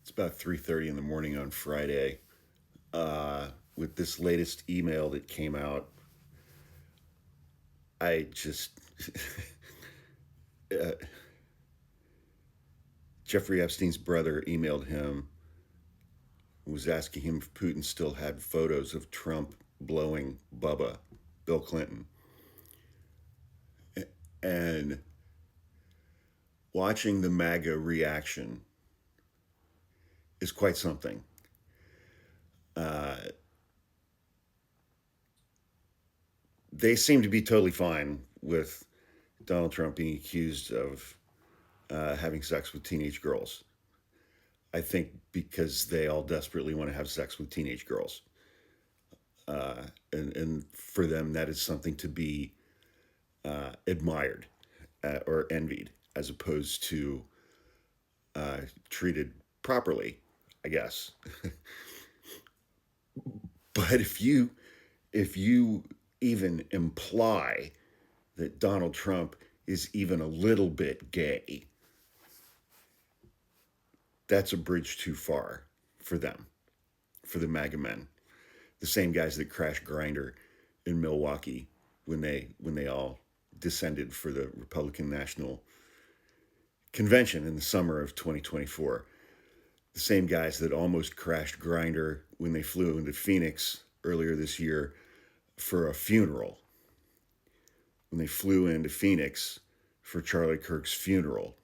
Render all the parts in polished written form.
It's about 3:30 in the morning on Friday. With this latest email that came out, I just uh, Jeffrey Epstein's brother emailed him, was asking him if Putin still had photos of Trump blowing Bubba, Bill Clinton, and watching the MAGA reaction is quite something. Uh, they seem to be totally fine with Donald Trump being accused of having sex with teenage girls. I think because they all desperately want to have sex with teenage girls. And for them, that is something to be admired or envied, as opposed to treated properly, I guess. But if you even imply that Donald Trump is even a little bit gay, that's a bridge too far for them, for the MAGA men, the same guys that crashed Grindr in Milwaukee when they all descended for the Republican National Convention in the summer of 2024. The same guys that almost crashed Grindr when they flew into Phoenix earlier this year for a funeral. When they flew into Phoenix for Charlie Kirk's funeral.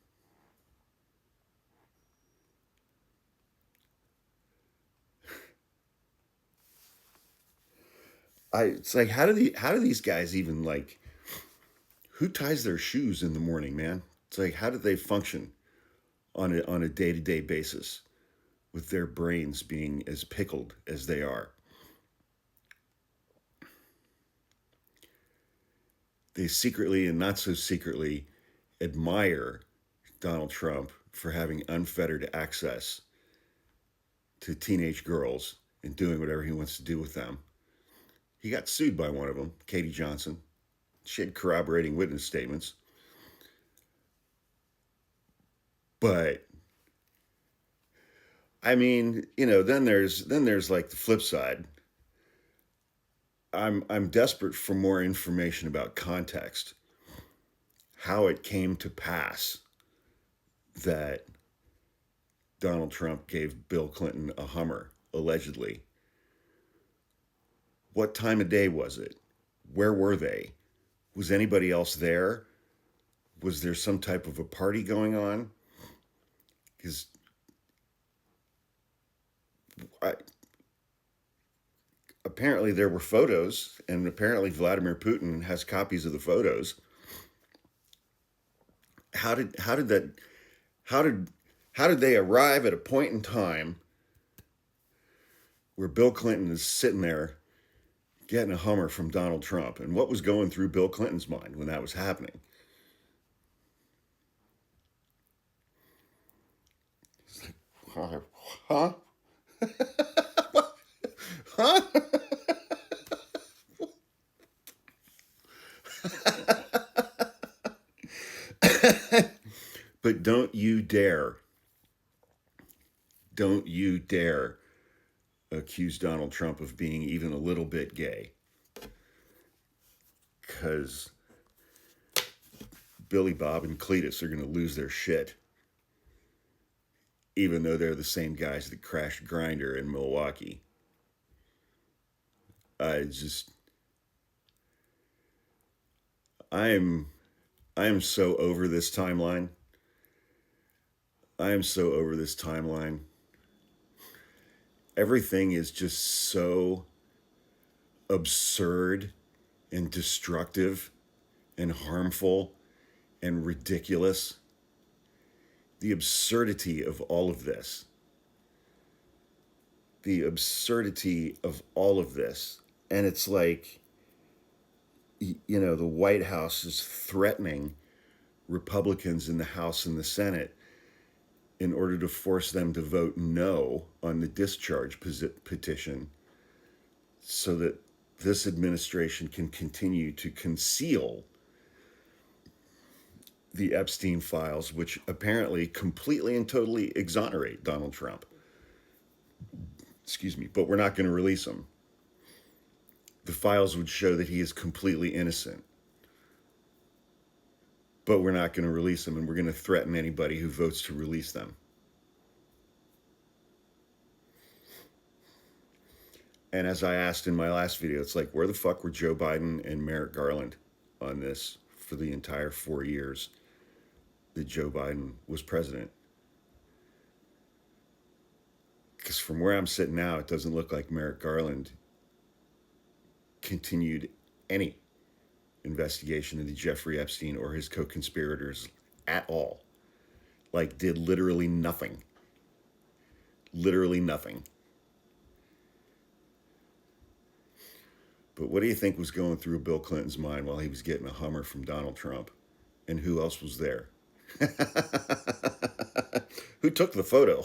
It's like, how do these guys even, like, who ties their shoes in the morning, man? It's like, how do they function on a day-to-day basis with their brains being as pickled as they are? They secretly and not so secretly admire Donald Trump for having unfettered access to teenage girls and doing whatever he wants to do with them. He got sued by one of them, Katie Johnson. She had corroborating witness statements. But I mean, then there's like the flip side. I'm desperate for more information about context, how it came to pass that Donald Trump gave Bill Clinton a Hummer, allegedly. What time of day was it? Where were they? Was anybody else there? Was there some type of a party going on? Because apparently there were photos, and apparently Vladimir Putin has copies of the photos. How did they arrive at a point in time where Bill Clinton is sitting there getting a Hummer from Donald Trump, and what was going through Bill Clinton's mind when that was happening? It's like, huh? Huh? But don't you dare accuse Donald Trump of being even a little bit gay. Because Billy Bob and Cletus are going to lose their shit, even though they're the same guys that crashed Grindr in Milwaukee. I just, I am, I am so over this timeline. I am so over this timeline. Everything is just so absurd and destructive and harmful and ridiculous. The absurdity of all of this. The absurdity of all of this. And it's like, the White House is threatening Republicans in the House and the Senate in order to force them to vote no on the discharge petition so that this administration can continue to conceal the Epstein files, which apparently completely and totally exonerate Donald Trump. Excuse me, but we're not going to release him. The files would show that he is completely innocent, but we're not going to release him, and we're going to threaten anybody who votes to release them. And as I asked in my last video, it's like, where the fuck were Joe Biden and Merrick Garland on this for the entire 4 years that Joe Biden was president? Because from where I'm sitting now, it doesn't look like Merrick Garland continued any investigation into Jeffrey Epstein or his co-conspirators at all. Like, did literally nothing. Literally nothing. But what do you think was going through Bill Clinton's mind while he was getting a Hummer from Donald Trump? And who else was there? Who took the photo?